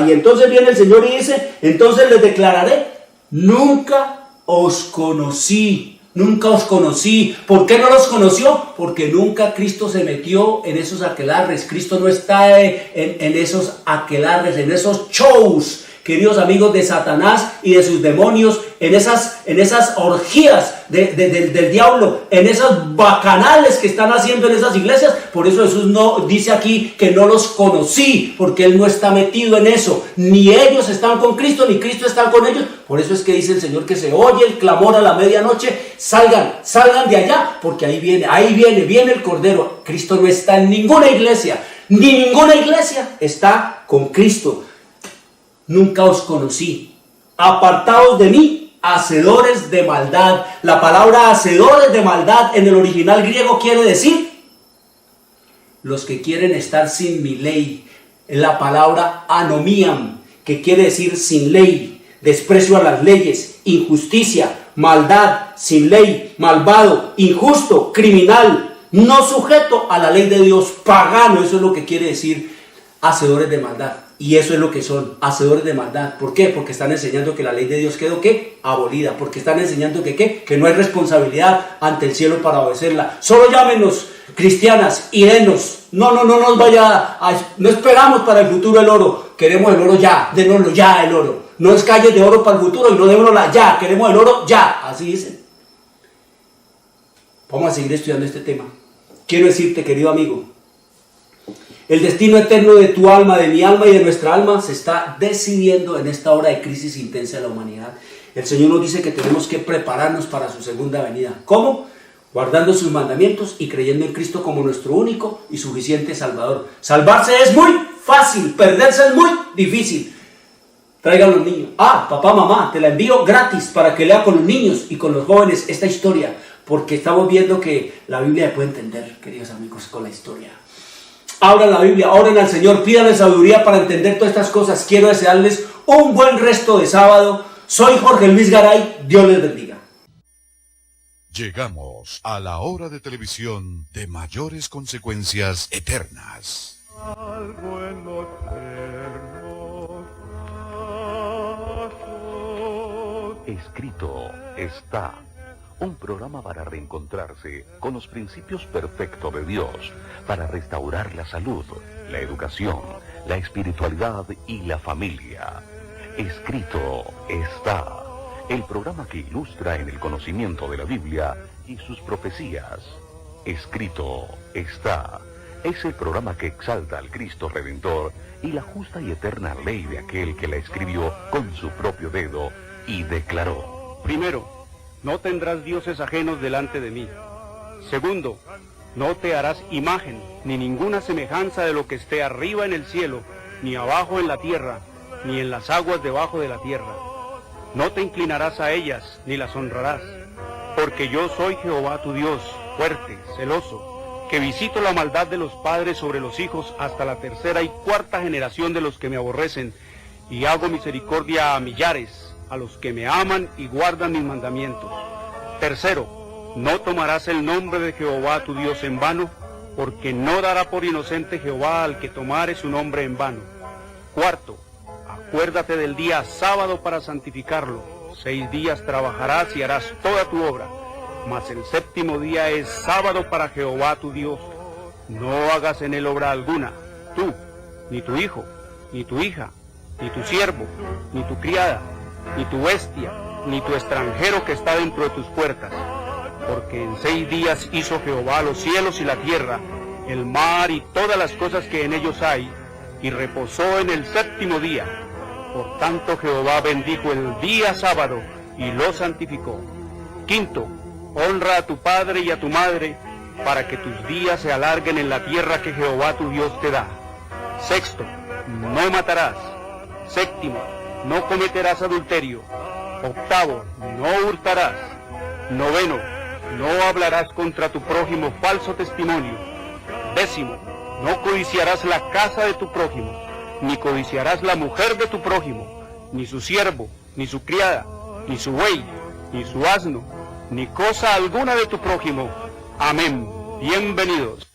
Y entonces viene el Señor y dice: entonces les declararé: nunca os conocí. Nunca os conocí. ¿Por qué no los conoció? Porque nunca Cristo se metió en esos aquelarres. Cristo no está en esos aquelarres, en esos shows, queridos amigos, de Satanás y de sus demonios, en esas orgías del diablo, en esos bacanales que están haciendo en esas iglesias. Por eso Jesús no dice aquí que no los conocí, porque Él no está metido en eso. Ni ellos están con Cristo, ni Cristo está con ellos. Por eso es que dice el Señor que se oye el clamor a la medianoche: salgan de allá, porque ahí viene el Cordero. Cristo no está en ninguna iglesia, ni ninguna iglesia está con Cristo. Nunca os conocí. Apartaos de mí, hacedores de maldad. La palabra hacedores de maldad en el original griego quiere decir los que quieren estar sin mi ley. La palabra anomiam, que quiere decir sin ley, desprecio a las leyes, injusticia, maldad, sin ley, malvado, injusto, criminal, no sujeto a la ley de Dios, pagano. Eso es lo que quiere decir hacedores de maldad. Y eso es lo que son, hacedores de maldad. ¿Por qué? Porque están enseñando que la ley de Dios quedó, ¿qué? Abolida. Porque están enseñando que, ¿qué? Que no hay responsabilidad ante el cielo para obedecerla. Solo llámenos cristianas y denos. No nos vaya no esperamos para el futuro el oro. Queremos el oro ya, denoslo ya el oro. No es calles de oro para el futuro y no démoslo ya. Queremos el oro ya. Así dicen. Vamos a seguir estudiando este tema. Quiero decirte, querido amigo, el destino eterno de tu alma, de mi alma y de nuestra alma se está decidiendo en esta hora de crisis intensa de la humanidad. El Señor nos dice que tenemos que prepararnos para su segunda venida. ¿Cómo? Guardando sus mandamientos y creyendo en Cristo como nuestro único y suficiente Salvador. Salvarse es muy fácil, perderse es muy difícil. Traigan los niños. Papá, mamá, te la envío gratis para que lea con los niños y con los jóvenes esta historia, porque estamos viendo que la Biblia se puede entender, queridos amigos, con la historia. Abran la Biblia, oren al Señor, pídanle sabiduría para entender todas estas cosas. Quiero desearles un buen resto de sábado. Soy Jorge Luis Garay, Dios les bendiga. Llegamos a la hora de televisión de mayores consecuencias eternas. Algo en los ternos brazos. Escrito está. Un programa para reencontrarse con los principios perfectos de Dios, para restaurar la salud, la educación, la espiritualidad y la familia. Escrito está. El programa que ilustra en el conocimiento de la Biblia y sus profecías. Escrito está. es el programa que exalta al Cristo Redentor y la justa y eterna ley de aquel que la escribió con su propio dedo y declaró: Primero, no tendrás dioses ajenos delante de mí. Segundo, no te harás imagen, ni ninguna semejanza de lo que esté arriba en el cielo, ni abajo en la tierra, ni en las aguas debajo de la tierra. No te inclinarás a ellas, ni las honrarás, porque yo soy Jehová tu Dios, fuerte, celoso, que visito la maldad de los padres sobre los hijos hasta la tercera y cuarta generación de los que me aborrecen, y hago misericordia a millares, a los que me aman y guardan mis mandamientos. Tercero, no tomarás el nombre de Jehová tu Dios en vano, porque no dará por inocente Jehová al que tomare su nombre en vano. Cuarto, acuérdate del día sábado para santificarlo. 6 días trabajarás y harás toda tu obra, mas el séptimo día es sábado para Jehová tu Dios. No hagas en él obra alguna, tú, ni tu hijo, ni tu hija, ni tu siervo, ni tu criada, ni tu bestia, ni tu extranjero que está dentro de tus puertas. Porque en 6 días hizo Jehová los cielos y la tierra, el mar y todas las cosas que en ellos hay, y reposó en el séptimo día. Por tanto Jehová bendijo el día sábado y lo santificó. Quinto, honra a tu padre y a tu madre, para que tus días se alarguen en la tierra que Jehová tu Dios te da. Sexto, no matarás. Séptimo, no cometerás adulterio. Octavo, no hurtarás. Noveno, no hablarás contra tu prójimo falso testimonio. Décimo, no codiciarás la casa de tu prójimo, ni codiciarás la mujer de tu prójimo, ni su siervo, ni su criada, ni su buey, ni su asno, ni cosa alguna de tu prójimo. Amén. Bienvenidos.